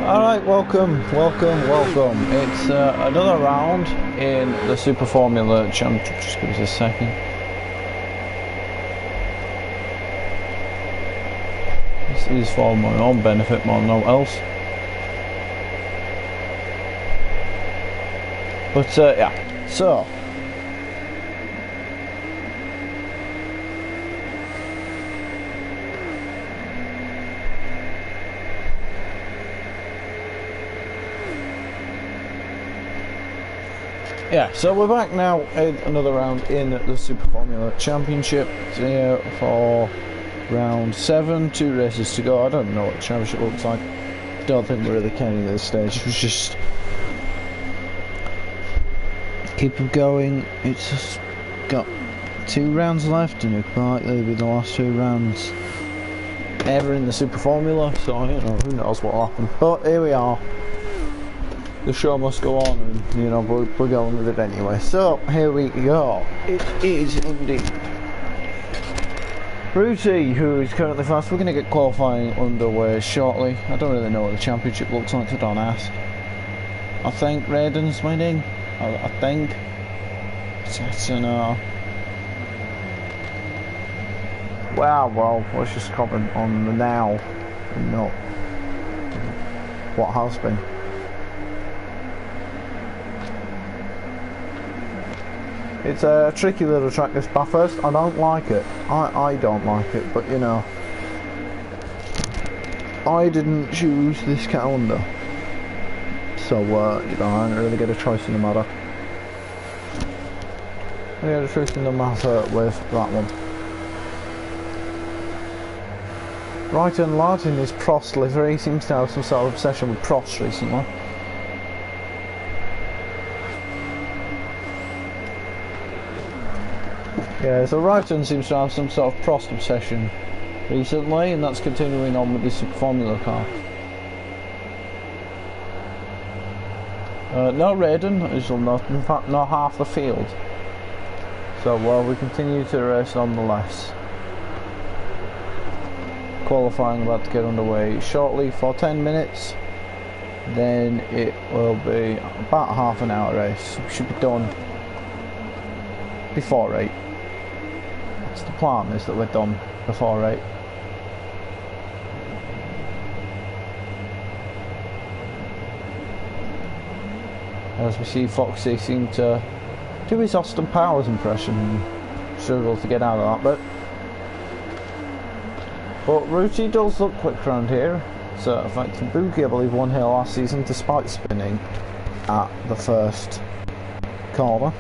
Alright, welcome. It's another round in the Super Formula Championship. Just give us a second. This is for my own benefit more than no else. But yeah, so we're back now in another round in the Super Formula Championship. Here for round 7, 2 races to go. I don't know what the championship looks like. Don't think we're really counting at this stage. It was just keep it going. It's just got 2 rounds left, and it likely be the last 2 rounds ever in the Super Formula. So you know, who knows what will happen. But here we are. The show must go on, and you know we're going with it anyway. So here we go. It is indeed Ruti, who is currently fast. We're going to get qualifying underway shortly. I don't really know what the championship looks like, so don't ask. I think Raiden's winning. I think. That's a no. Wow, well, let's just comment on the now and not what has been. It's a tricky little track, this Bathurst. I don't like it. I don't like it, but you know, I didn't choose this calendar, so you know, I don't really get a choice in the matter. I get a choice in the matter with that one. Right, and lad in his Prost livery seems to have some sort of obsession with Prost recently. Yeah, so Ryton seems to have some sort of Prost obsession recently, and that's continuing on with this Formula car. No Raiden, as you'll note, in fact not half the field. So we continue to race nonetheless. Qualifying about to get underway shortly for 10 minutes. Then it will be about a half an hour race. We should be done before 8. The plan is that we're done before 8. As we see Foxy seem to do his Austin Powers impression and struggle to get out of that bit. But Ruti does look quick around here. So in fact Boogie I believe won here last season despite spinning at the first corner.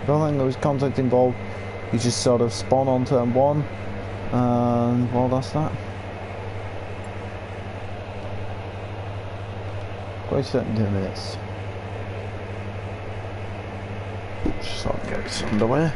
I don't think there was contact involved. He just sort of spun on turn 1, and well, that's that. Quite certain 2 minutes. Just sort of get this underway.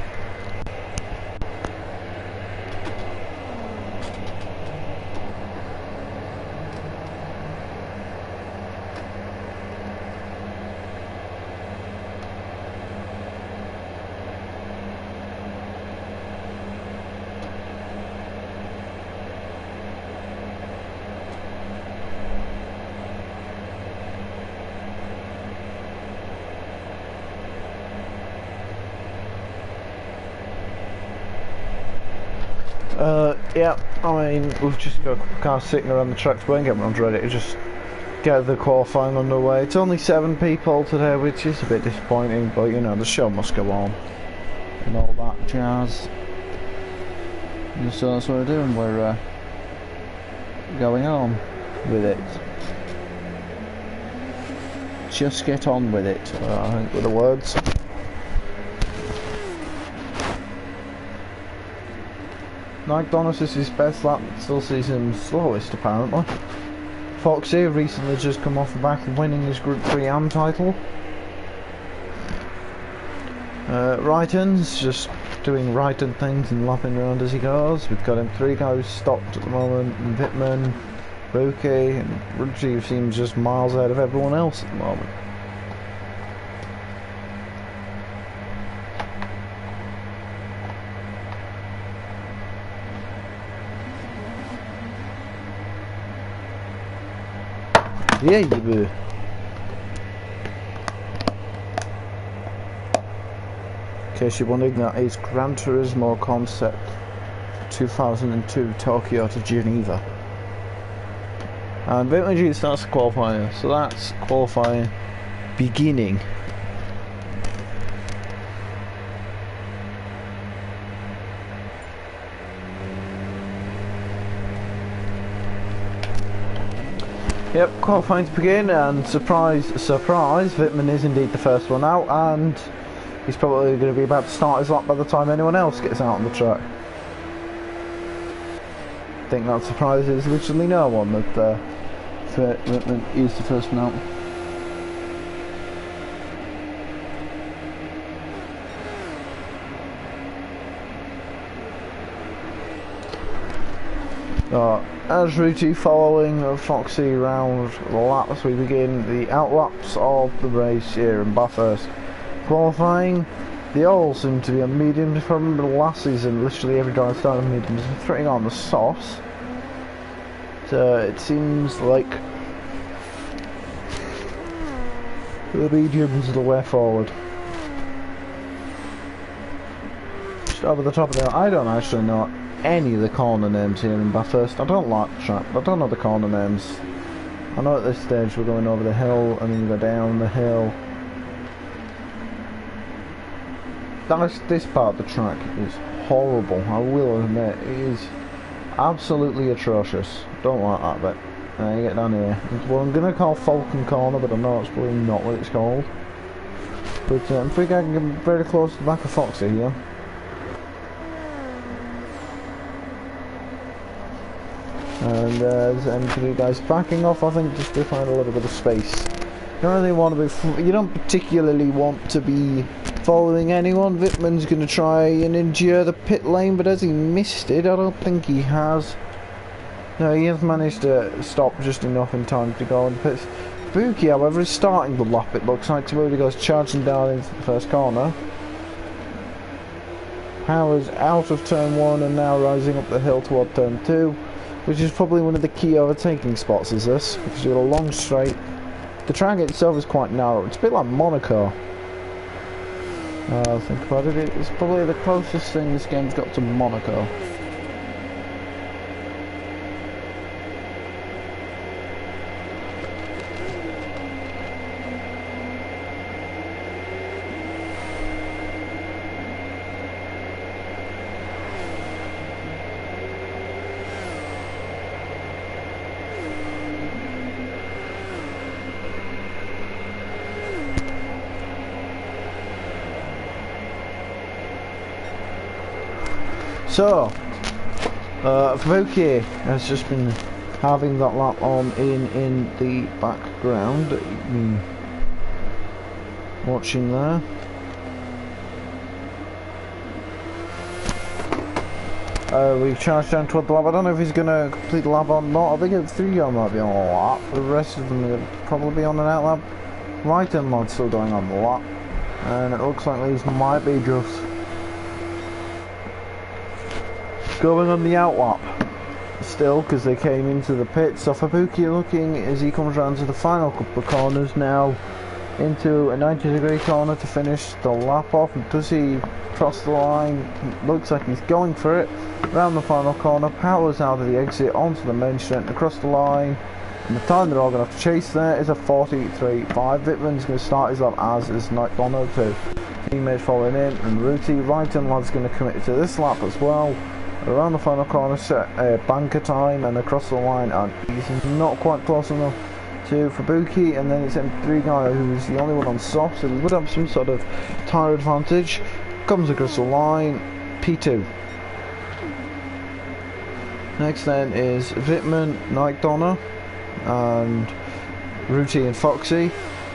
Yeah, I mean, we've just got cars sitting around the tracks, but everyone's ready to just get the qualifying underway. It's only 7 people today, which is a bit disappointing, but you know, the show must go on and all that jazz. And so that's what we're doing, we're going on with it. Just get on with it, I think were the words. Mike Donis is his best lap, still sees him slowest apparently. Foxy recently just come off the back of winning his Group 3 AM title. Ryton's just doing Ryton things and lapping around as he goes. We've got him 3 guys stopped at the moment, Vitman, Buki, and Ruti seems just miles ahead of everyone else at the moment. Yeah, you do. In case you're wondering, that is Gran Turismo Concept 2002 Tokyo to Geneva. And Vitman G starts qualifying, so that's qualifying beginning. Yep, qualifying to begin, and surprise, surprise, Vitman is indeed the first one out, and he's probably going to be about to start his lap by the time anyone else gets out on the track. I think that surprises literally no one that Vitman is the first one out. As Ruti following Foxy round the laps, we begin the outlaps of the race here in Bathurst. Qualifying, they all seem to be on mediums. If I remember last season, literally every driver started on mediums and throwing on the softs. So it seems like the mediums are the way forward. Just over the top of there, I don't actually know any of the corner names here in Bathurst. I don't like the track, but I don't know the corner names. I know at this stage we're going over the hill and then we go down the hill. This part of the track is horrible, I will admit. It is absolutely atrocious. Don't like that bit. You get down here. Well, I'm going to call Falcon Corner, but I know it's probably not what it's called. But I think I can get very close to the back of Foxy here. And there's M3 guys backing off, I think, just to find a little bit of space. You don't really want to be, you don't particularly want to be following anyone. Vitman's going to try and endure the pit lane, but has he missed it? I don't think he has. No, he has managed to stop just enough in time to go on the pits. Buki, however, is starting the lap, it looks like. Tabooty goes charging down into the first corner. Power's out of turn 1 and now rising up the hill toward turn 2. Which is probably one of the key overtaking spots, is this, because you've got a long straight. The track itself is quite narrow. It's a bit like Monaco. Think about it, it's probably the closest thing this game's got to Monaco. So, Fuki has just been having that lap on in the background. Watching there. We've charged down toward the lap. I don't know if he's going to complete the lap or not. I think the 3-year might be on a lap. The rest of them are probably be on an out lap. Right and mod's still going on the lap. And it looks like these might be just going on the outlap still, because they came into the pit. So Fabuki looking as he comes around to the final couple of corners now into a 90-degree corner to finish the lap off. Does he cross the line? Looks like he's going for it. Around the final corner, powers out of the exit onto the main straight across the line. And the time they're all going to have to chase there is a 43.5. Vitman's going to start his lap, as is Night Bono too. Teammates following in, and Ruti right and lad's going to commit to this lap as well. Around the final corner, set banker time and across the line, and he's not quite close enough to Fubuki, and then it's M3 guy who's the only one on soft, so he would have some sort of tyre advantage. Comes across the line, P2. Next then is Vitman, Night Donna, and Ruti and Foxy,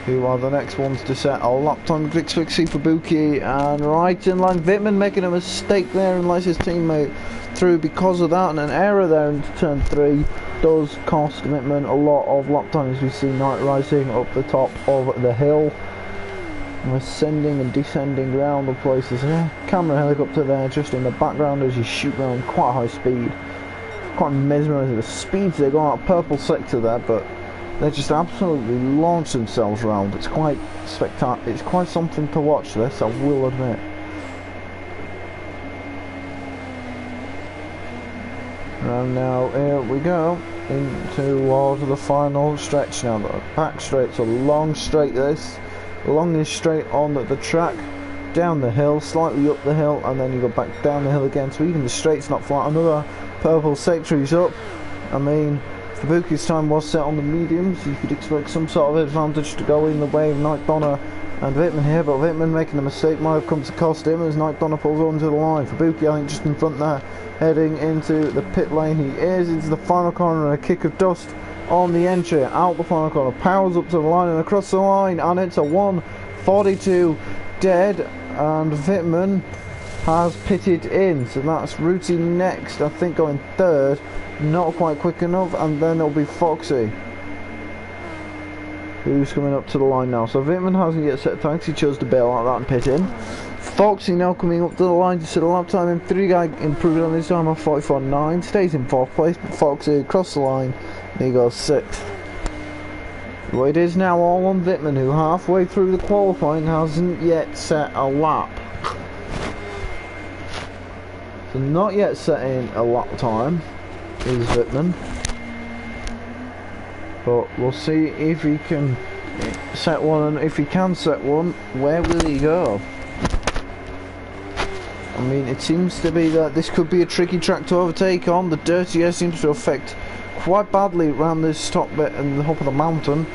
who are the next ones to set a lap time. Fixie Fubuki, and right in line, Vitman making a mistake there and lets his teammate through because of that, and an error there into turn 3 does cost Vitman a lot of lap time, as we see Knight rising up the top of the hill, and ascending and descending around the places. Camera helicopter there just in the background as you shoot around quite high speed. Quite mesmerising the speeds they go out. Purple sector there, but They just absolutely launch themselves around. It's quite spectacular. It's quite something to watch this, I will admit. And now here we go into the final stretch now. The back straight's a long straight this. Along this straight on the track, down the hill, slightly up the hill, and then you go back down the hill again. So even the straight's not flat. Another purple sectory's up. I mean, Fabuki's time was set on the mediums. You could expect some sort of advantage to go in the way of Night Donner and Wittmann here, but Wittmann making a mistake might have come to cost him as Night Donner pulls onto the line. Fabuki, I think, just in front there, heading into the pit lane. He is into the final corner, and a kick of dust on the entry, out the final corner, powers up to the line and across the line, and it's a 1:42 dead, and Wittmann has pitted in, so that's Ruti next, I think going third, not quite quick enough, and then it'll be Foxy who's coming up to the line now. So Wittmann hasn't yet set tanks, he chose to bail out that and pit in. Foxy now coming up to the line to set a lap time in 3 guy, improved on his time of 44.9, stays in 4th place, but Foxy across the line and he goes 6th. Well, it is now all on Wittmann, who halfway through the qualifying hasn't yet set a lap. So not yet setting a lap time is Wittmann, but we'll see if he can set one, and if he can set one, where will he go? I mean, it seems to be that this could be a tricky track to overtake on. The dirty air seems to affect quite badly around this top bit and the top of the mountain.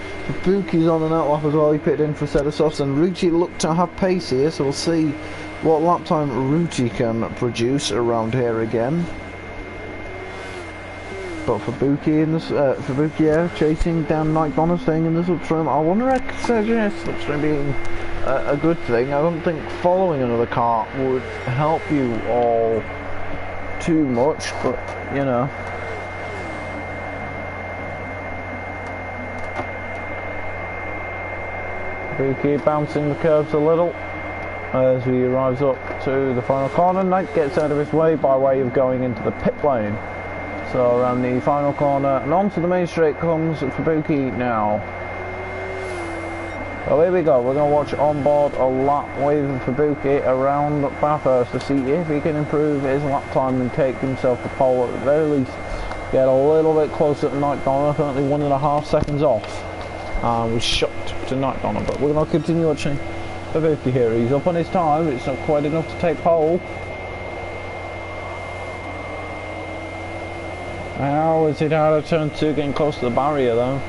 Buki's on an outlap as well, he pitted in for a set of softs, and Ruti looked to have pace here, so we'll see what lap time Ruti can produce around here again. But for Buki in this, chasing down Night Donner, staying in this upstream. I wonder if I suggest upstream being a good thing. I don't think following another car would help you all too much, but you know. Buki bouncing the curves a little as he arrives up to the final corner. Knight gets out of his way by way of going into the pit lane. So around the final corner and onto the main straight comes Fabuki now. Well, here we go. We're going to watch on board a lap with Fabuki around Bathurst to see if he can improve his lap time and take himself to pole, at the very least get a little bit closer to Night Donner. Currently 1.5 seconds off. Was shocked to Night Donner, but we're going to continue watching Fabuki here. He's up on his time, but it's not quite enough to take pole. How is it out of turn 2, getting close to the barrier though?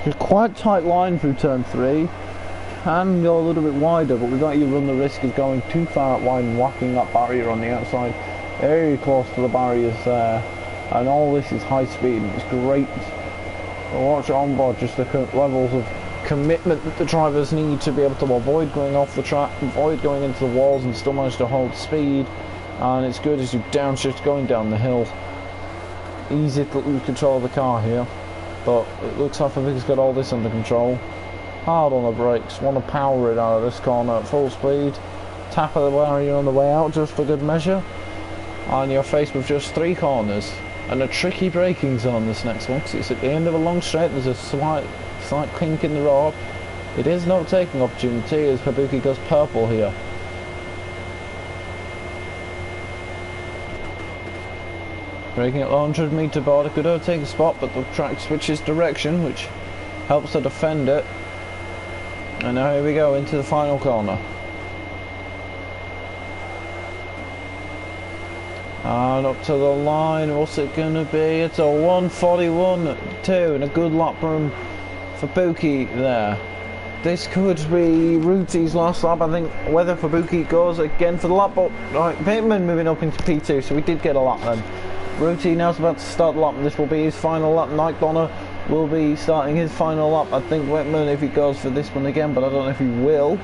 It's quite a tight line through turn 3. Can go a little bit wider, but we don't even run the risk of going too far out wide and whacking that barrier on the outside. Very close to the barriers there. And all this is high speed, and it's great to watch on board just the levels of commitment that the drivers need to be able to avoid going off the track, avoid going into the walls and still manage to hold speed. And it's good as you downshift going down the hill. Easy to lose control of the car here, but it looks like Fabuki's got all this under control. Hard on the brakes, want to power it out of this corner at full speed. Tap of the barrier on the way out just for good measure. And you're faced with just 3 corners and a tricky braking zone this next one, because it's at the end of a long straight. There's a slight kink in the road. It is no taking opportunity as Fabuki goes purple here. Braking at the 100 metre border, could overtake the spot, but the track switches direction, which helps to defend it. And now here we go into the final corner. And up to the line, what's it going to be? It's a 1:41.2 and a good lap from Fabuki there. This could be Ruti's last lap. I think whether Fabuki goes again for the lap, but right, Wittmann moving up into P2, so we did get a lap then. Ruti now's about to start the lap, and this will be his final lap. Night Donner will be starting his final lap. I think Wittmann, if he goes for this one again, but I don't know if he will.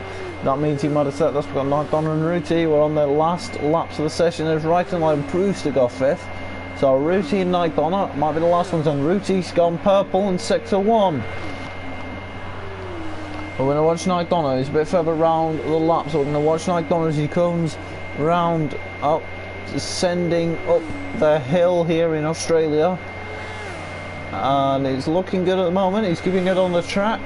That means he might have set this. We've got Night Donner and Ruti. We're on their last laps of the session as Right and Line proves to go 5th. So Ruti and Night Donner might be the last ones, and Ruti's gone purple in sector 1. We're going to watch Night Donner. He's a bit further round the lap, so we're going to watch Night Donner as he comes round up, descending up the hill here in Australia. and it's looking good at the moment. He's keeping it on the track,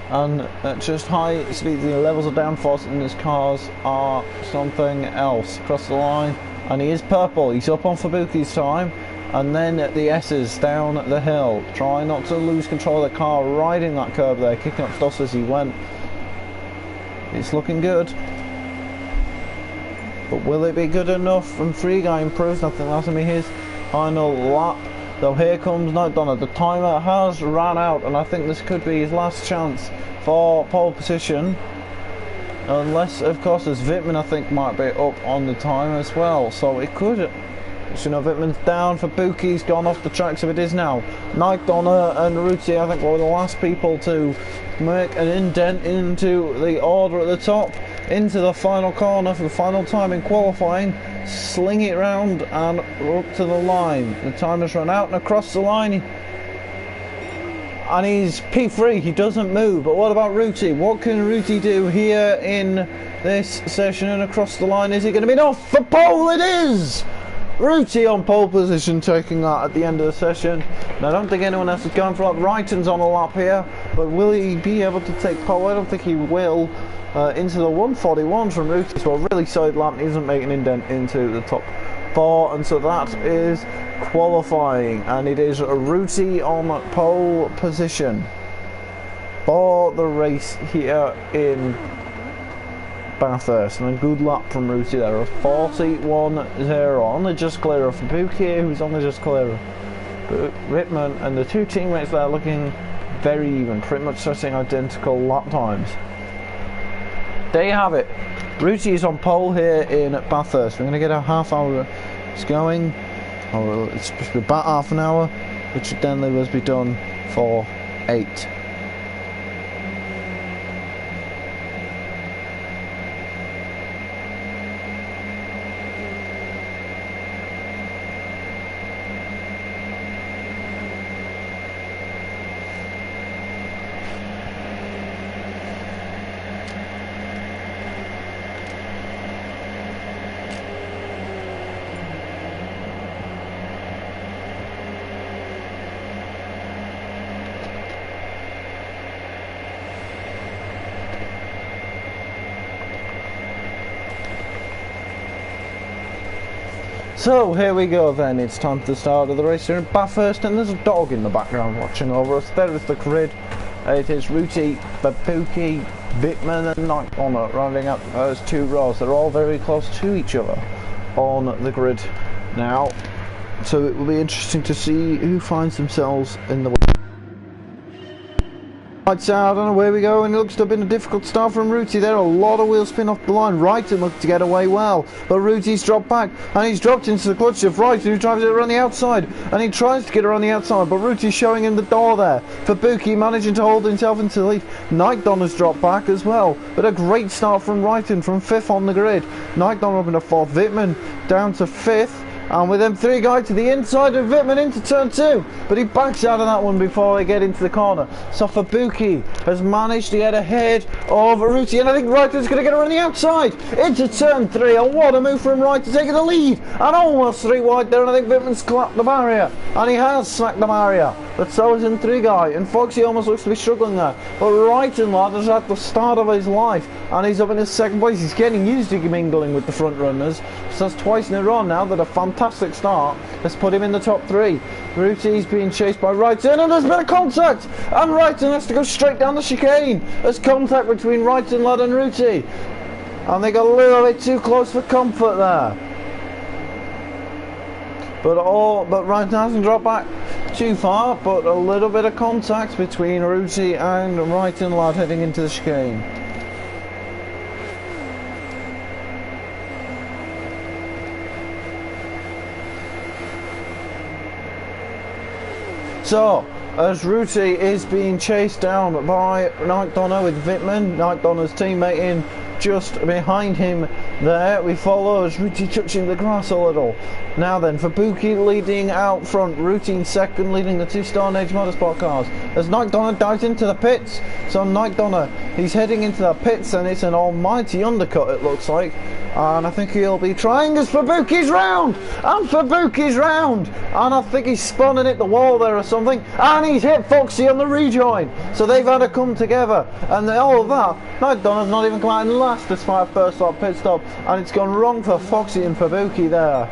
and at just high speed the levels of downforce in his cars are something else. Across the line, and he is purple. He's up on Fabuki's time, and then the S's down the hill. Try not to lose control of the car, riding that curb there, kicking up dust as he went. It's looking good, but will it be good enough? And Free Guy improves nothing. That's going to be his final lap. So here comes Night Donner. The timer has ran out, and I think this could be his last chance for pole position. Unless, of course, as Wittmann, I think, might be up on the time as well. So it could. So, you know, Wittmann's down. Fabuki's gone off the track, so it is now Night Donner and Ruti, I think, were the last people to make an indent into the order at the top, into the final corner for the final time in qualifying. Sling it round and up to the line. The time has run out, and across the line, and he's P3. He doesn't move. But what about Ruti? What can Ruti do here in this session and across the line? Is it going to be enough for pole? It is! Ruti on pole position, taking that at the end of the session. Now, I don't think anyone else is going for that. Wrighton's on a lap here, but will he be able to take pole? I don't think he will. Into the 141 from Ruti, so a really solid lap. He doesn't make an indent into the top 4, and so that is qualifying, and it is Ruti on pole position for the race here in Bathurst. And a good lap from Ruti there, a 41.0, only just clear of Fabuki, who's only just clear of Wittmann, and the two teammates there looking very even, pretty much setting identical lap times. There you have it. Ruti is on pole here in Bathurst. We're going to get a half hour going. It's supposed to be about half an hour, which should then leave us be done for 8. So here we go then, it's time for the start of the race here in Bathurst, and there's a dog in the background watching over us. There is the grid. It is Ruti, Fabuki, Wittmann and Night Donner rounding up those two rows. They're all very close to each other on the grid now, so it will be interesting to see who finds themselves in the lights out, and away we go. And it looks to have been a difficult start from Ruti there. A lot of wheel spin off the line. Wrighton looked to get away well, but Ruti's dropped back, and he's dropped into the clutch of Wrighton, who drives it around the outside, and he tries to get around the outside, but Ruti's showing him the door there. Fabuki managing to hold himself into the lead. Night Donner's dropped back as well, but a great start from Wrighton from 5th on the grid. Night Donner up into 4th, Wittmann down to 5th. And with them three guys to the inside of Wittmann into turn 2, but he backs out of that one before they get into the corner. So Fabuki has managed to get ahead of Ruti, and I think Wrighton's going to get around the outside into turn 3. And what a move from Wrighton, taking the lead, and almost 3 wide there. And I think Wittmann's clapped the barrier, and he has smacked the barrier. But so is in 3 guy, and Foxy almost looks to be struggling there. But Wrighton, lad, is at the start of his life, and he's up in his 2nd place. He's getting used to mingling with the front runners. So that's twice in a row now that a fantastic start has put him in the top 3. Ruti's being chased by Wrighton, and there's been a contact, and Wrighton has to go straight down the chicane. There's contact between Wrighton, lad, and Ruti, and they got a little bit too close for comfort there. But Wrighton hasn't dropped back too far, but a little bit of contact between Ruti and Wrighton, lad, heading into the chicane. So, as Ruti is being chased down by Night Donner with Wittmann, Night Donner's teammate in just behind him there. We follow as Ruti touching the grass a little. Now then, Fabuki leading out front, routine second, leading the two Stone Age Motorsport cars. As Nike Donner dives into the pits, so Nike Donner, he's heading into the pits, and it's an almighty undercut, it looks like. And I think he'll be trying as Fabuki's round! And Fabuki's round! And I think he's spun and hit the wall there or something. And he's hit Foxy on the rejoin! So they've had to come together. And all of that, Nike Donner's not even come out in last despite a first lap pit stop. And it's gone wrong for Foxy and Fabuki there.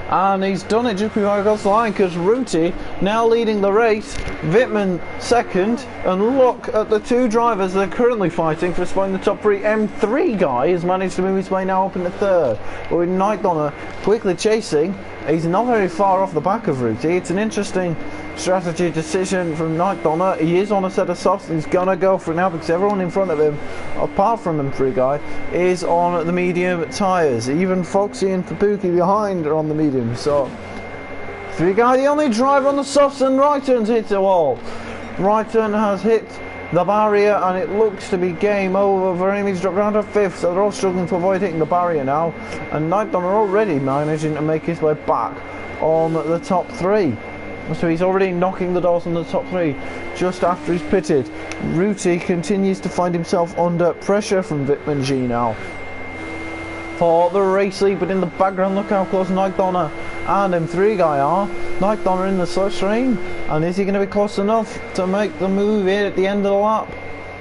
And he's done it just before he got the line, because Ruti now leading the race, Wittmann second, and look at the two drivers that are currently fighting for a spot in the top three. M3 guy has managed to move his way now up into third, but with Nike Donner quickly chasing. He's not very far off the back of Ruti. It's an interesting strategy decision from Nike Donner. He is on a set of softs and he's gonna go for it now, because everyone in front of him, apart from M3 guy, is on the medium tyres. Even Foxy and Fabuki behind are on the medium. So 3 guy, the only driver on the softs, and Ryton's hit the wall. Ryton has hit the barrier and it looks to be game over for him. He's dropped down to 5th, so they're all struggling to avoid hitting the barrier now, and Nike Donner already managing to make his way back on the top 3. So he's already knocking the doors on the top 3 just after he's pitted. Ruti continues to find himself under pressure from Wittmann G now for the race lead, but in the background look how close Nike Donner and M3 guy are. Nike Donner in the slipstream, and is he going to be close enough to make the move here at the end of the lap?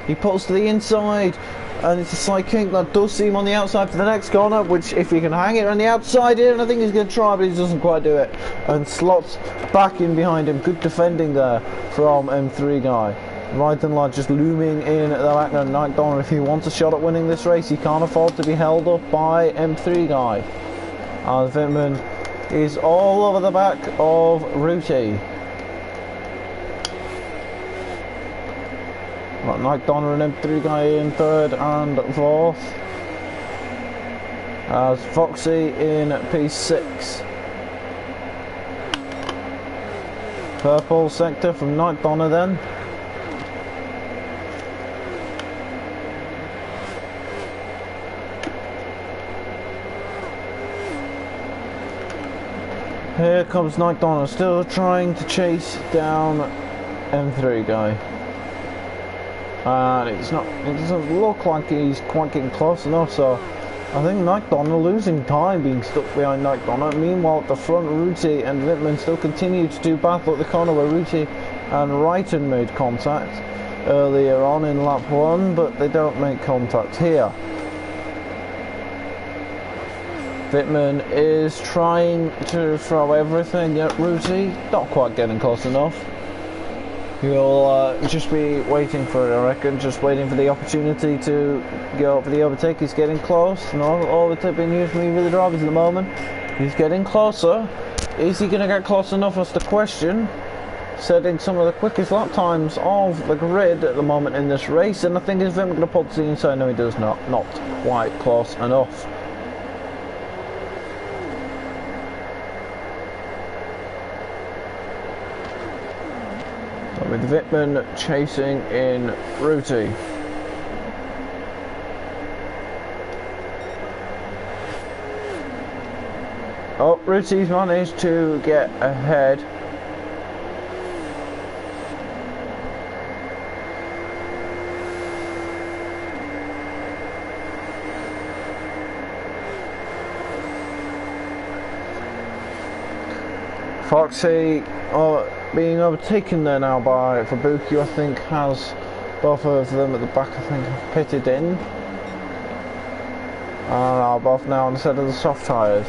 He pulls to the inside, and it's a slight kink that does seem on the outside for the next corner, which if he can hang it on the outside here, and I think he's going to try, but he doesn't quite do it, and slots back in behind him. Good defending there from M3 guy. Ryton Lad just looming in at the back of Nike Donner. If he wants a shot at winning this race, he can't afford to be held up by M3 guy. And Wittmann is all over the back of Ruti. Got Nike Donner and M3 guy in 3rd and 4th. As Foxy in P6. Purple sector from Nike Donner then. Here comes Nike Donner, still trying to chase down M3 guy. And it doesn't look like he's quite getting close enough, so I think Nike Donner losing time being stuck behind Nike Donner. Meanwhile at the front, Ruti and Wittmann still continue to do battle at the corner where Ruti and Ryton made contact earlier on in lap 1, but they don't make contact here. Wittmann is trying to throw everything at Ruti, not quite getting close enough. He'll just be waiting for it, I reckon, just waiting for the opportunity to go for the overtake. He's getting close. No overtake being used from either of the drivers at the moment. He's getting closer. Is he going to get close enough? That's the question. Setting some of the quickest lap times of the grid at the moment in this race, and I think is Wittmann going to pull to the inside? No, he does not. Not quite close enough. With Wittmann chasing in Ruti. Oh, Ruti's managed to get ahead. Foxy being overtaken there now by Fabuki, I think, has both of them at the back, I think, have pitted in. And are both now on the set of the soft tyres.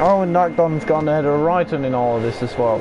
Oh, and Nike Donner's gone ahead of Ryton in all of this as well.